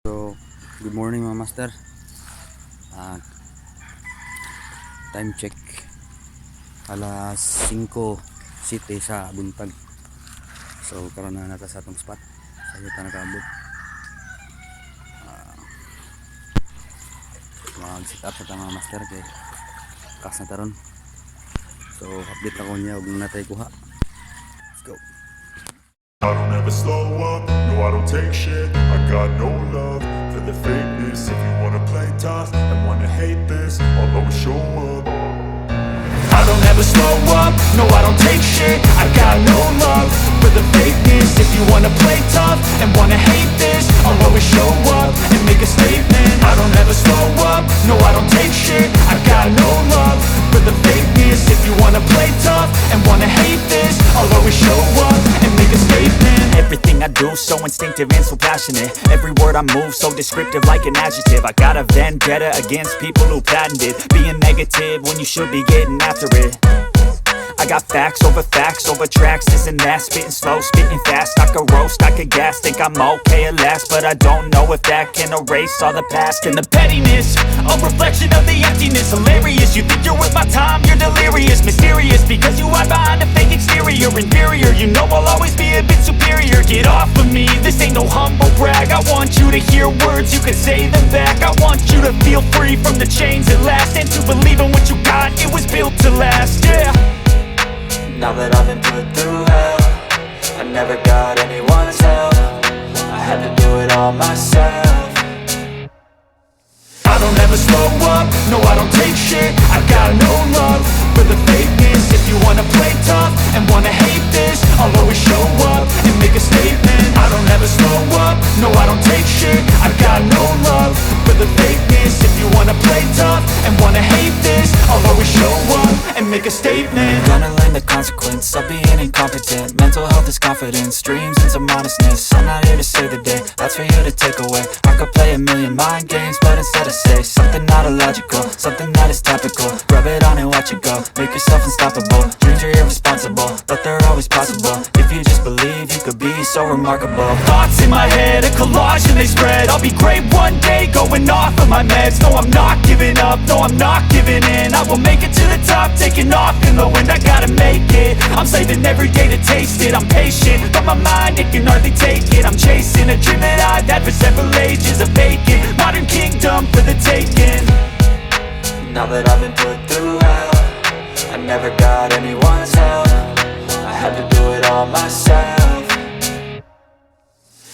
So, good morning mga master. Ah, time check. Alas 5 city sa buntag. So, karon na nata sa atong spot. Sa yuta nakaabot. Mag-sit up sa mga master kay kas na taron. So, update ako niya ug natay kuha. Let's go. I don't ever slow up, no I don't take shit. I got no love for the fakeness. If you wanna play tough and wanna hate this, I'll always show up. I don't ever slow up, no I don't take shit. I got no love for the fakeness. If you wanna play tough and wanna hate this, I'll always show up and make a statement. I don't ever slow up, no I don't take shit. I got no love for the fakeness. If you wanna play tough and wanna hate this, I'll always show up and make a statement. Everything I do so instinctive and so passionate. Every word I move so descriptive like an adjective. I got a vendetta against people who patented being negative when you should be getting after it. I got facts over tracks, this and that. Spitting slow, spitting fast, I could roast, I could gas. Think I'm okay at last, but I don't know if that can erase all the past. And the pettiness, a reflection of the emptiness. Hilarious, you think you're worth my time, you're delirious. Mysterious, because you hide behind a fake exterior. Inferior, you know I'll always be a bit superior. Get off of me, this ain't no humble brag. I want you to hear words, you can say them back. I want you to feel free from the chains at last, and to believe in what you got, it was built to last, yeah. Now that I've been put through hell, I never got anyone's help. I had to do it all myself. I don't ever slow up, no I don't take shit. I got no love for the fakeness. If you wanna play tough and wanna hate this, I'll always show up and make a statement. I don't ever slow up, no I don't take shit. I got no love for the fakeness. If you wanna play tough and wanna hate this, I'll always show up and make a statement. Gonna learn the consequence of being incompetent. Mental health is confidence, dreams and some honestness. I'm not here to save the day, that's for you to take away. I could play a million mind games, but instead I say something not illogical, something that is topical. Rub it on and watch it go, make yourself unstoppable. Dreams are irresponsible, but they're always possible. If you just believe, you could be so remarkable. Thoughts in my head, a collage and they spread. I'll be great one day, going off of my meds. No, I'm not giving up, no, I'm not giving in. I will make it to the top, taking off in the wind. I gotta make it, I'm saving every day to taste it. I'm patient, but my mind, it can hardly take it. I'm chasing a dream that I've had for several ages. A vacant, modern kingdom for the taking. Now that I've been put through hell, I never got anyone's help. I had to do it all myself.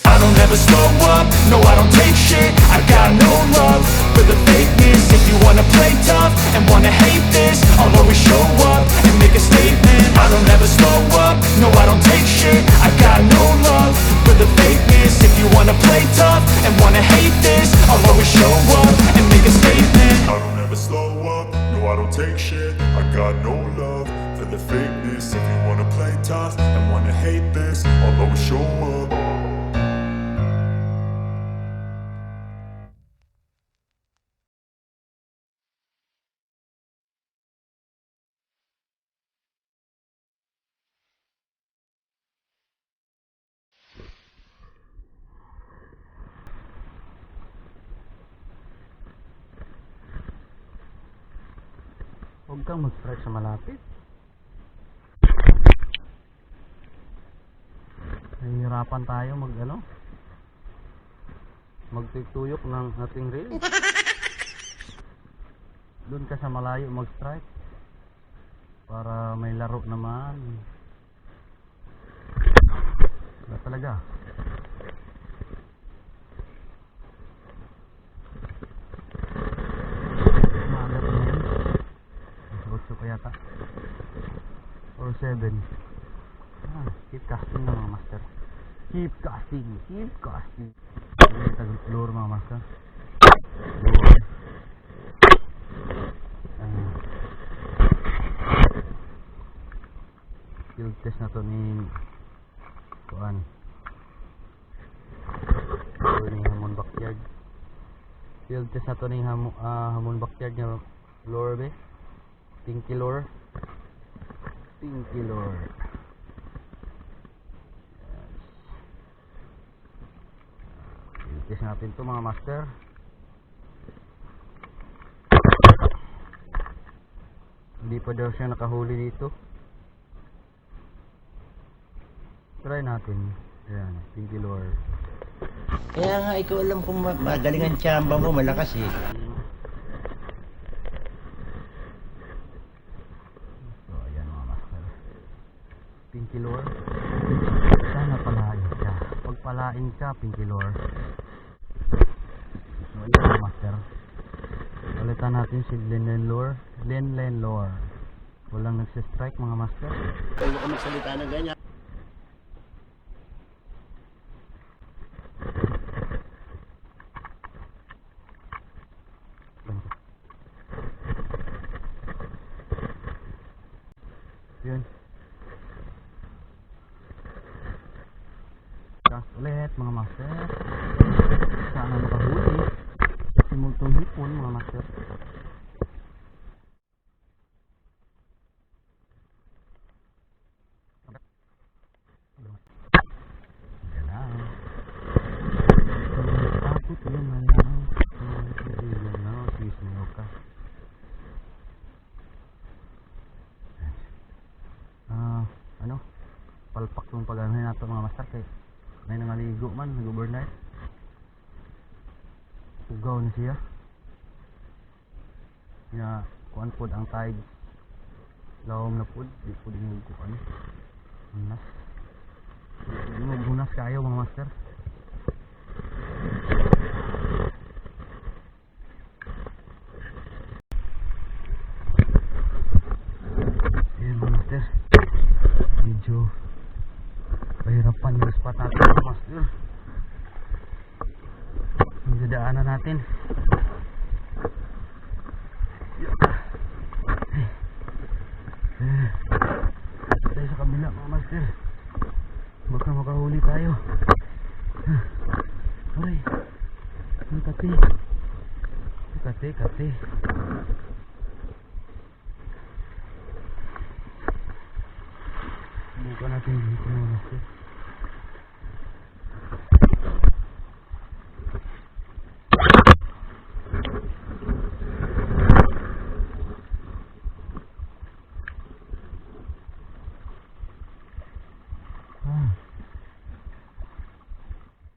I don't ever slow up, no I don't take shit. I got no love for the fakeness. If you wanna play tough and wanna hate this, I'll always show up and make a statement. I don't ever slow up, no I don't take shit. I got no love for the fakeness. If you wanna play tough and wanna hate this, I'll always show up and make a statement. I don't ever slow up, no I don't take shit. I got no love for the fakeness. If you wanna play tough and wanna hate this, I'll always show up. Huwag kang mag-strike sa malapit. Nahihirapan tayo magtutuyok ng ating reel. Doon ka sa malayo mag-strike para may laro naman. Wala talaga. Maagat na yun. 8 pa yata or 7. Keep casting na mga master. Keep casting. Hindi taglor mga master. Field test na to ni kuan. Ni hamon backyard. Field test na to ni hamon backyard nga lure be. Pinky lure. practice natin to mga master. Hindi pa daw siya nakahuli dito. Try natin. Ayan, pinky lure. Kaya nga ikaw alam kung magaling ang tsamba mo, malakas eh. So ayan mga master, pinky lure. Sana palain ka. Pag palain ka, pinky lure. So ayan mga master, ulitan natin si Linlen lure. Linlen lure. Walang nagsistrike mga master. Kaya ka magsalita na ganyan. Yun. Cast ulit mga master. Sana makahuli. Kasi multong hipon mga master. Yan lang. Takot yun na lang. Yun na. Sisino ka. Ano, palpak yung pag-anahin nato mga master kay may nangaligo man, nag-overnight. Ugaw na siya. Kaya kuan pod ang tide. Lawom na pod, di pod yung kuan. Hunas. Di mo hunas kayo mga master. Ayan mga master, medyo pahirapan yung spot natin mga master. Yung dadaanan natin. Tayo sa kabila mga master, baka makahuli tayo. Aray, ang kati. Kati. Bukan natin dito mga master.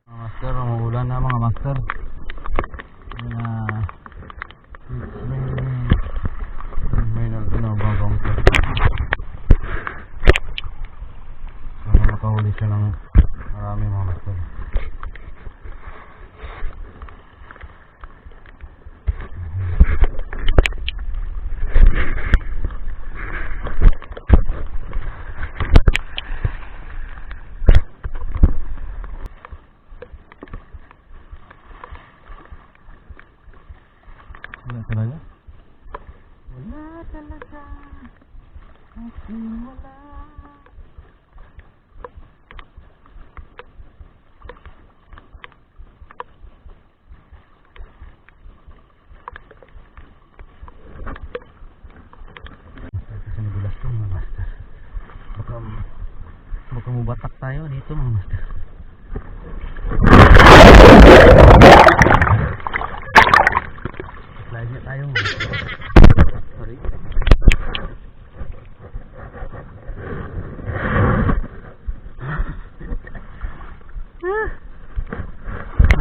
Mga master, umuulan na mga master. It's raining. Bangkong. Sana makahuli siya ng marami mga master. Wala talaga? Wala talaga. Wala. Kasi nagulas to mga master. Baka mubatak tayo dito mga master. Slide na tayo. Sorry.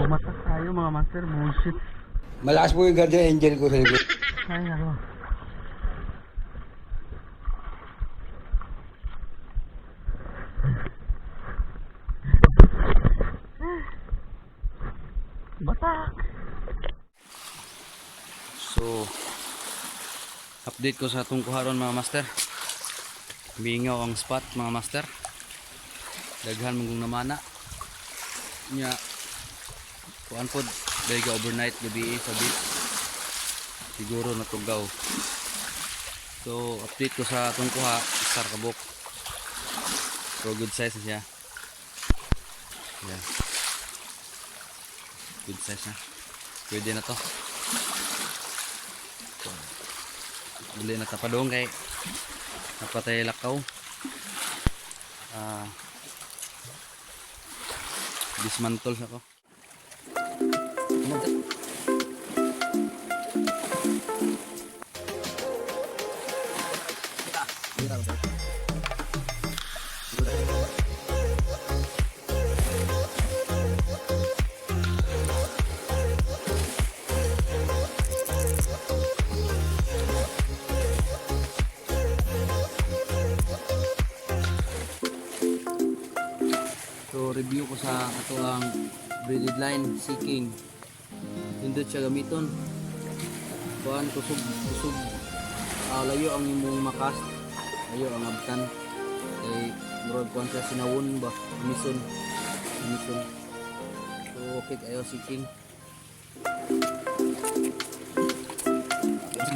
Bumatak tayo mga master. Bullshit. Malakas po yung guardian angel ko sa likod. Ay ano. Batak. So update ko sa atong kuharon mga master. Bingaw ang spot mga master. Daghan mong namana. Nya kuan pod dahil ka overnight gabi sa beach. Siguro natugaw. So update ko sa atong kuha, star kabok. So good size na siya. Yeah. Good size na. Pwede na to. So, uli na tapadong kay napatay lakaw. Dismantle sa ko. Ato ang braided line ceking. Pindot siya gamiton. Kuan kusog layo ang imong makas. Layo ang abtan. Kay murag kuan siya sinawon ba? Mison. So okay kayo ceking.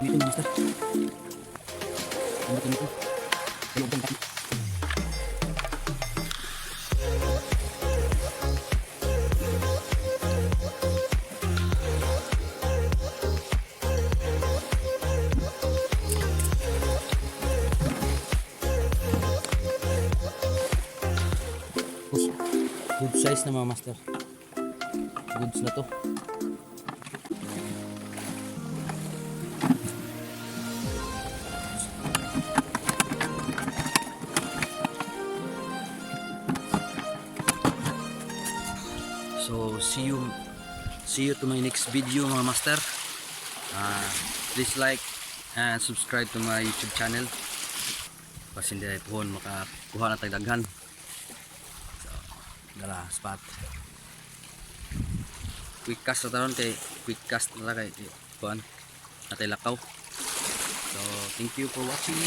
Dito master. Ano ito? Ayo bang kami. Good size na mga master. Goods na to. So see you to my next video mga master. Please like and subscribe to my YouTube channel. Kasi hindi pohon makakuha na tagdaghan. Dala spot quick cast na taron kay quick cast na kay kuan natay lakaw. So thank you for watching.